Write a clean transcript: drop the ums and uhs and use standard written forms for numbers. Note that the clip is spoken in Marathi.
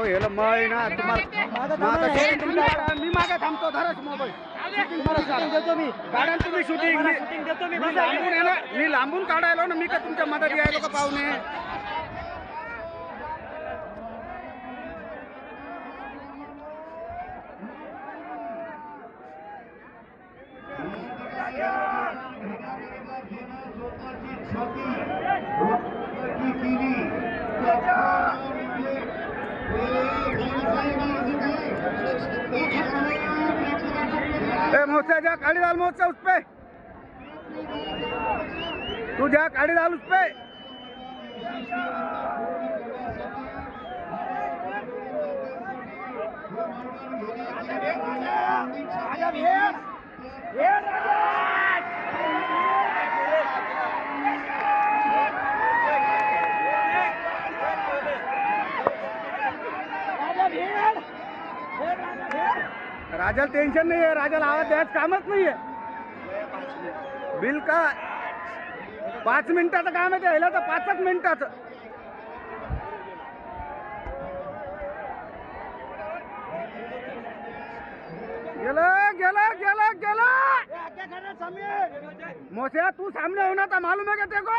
हेला मग ना तुम्हाला मी मागे थांबतो. धराच मोबाईल देतो मी. काढा तुम्ही शूटिंग देतो मी लांबून काढायलो ना. मी का तुमच्या मदत यायलो का पाहुणे. मौसा जा गाड़ी डाल मौसा उस पे. तू जा गाड़ी डाल उस पे. राजाला टेन्शन नाही आहे. राजाला आवाज द्यायचं कामच नाही आहे. बिल का 5 मिनिटाचं काम आहे. ह्याला तर 5च मिनिटाचं. गेलं गेलं गेलं गेलं. मोसिया तू सामने होना था मालूम है क्या तेरे को.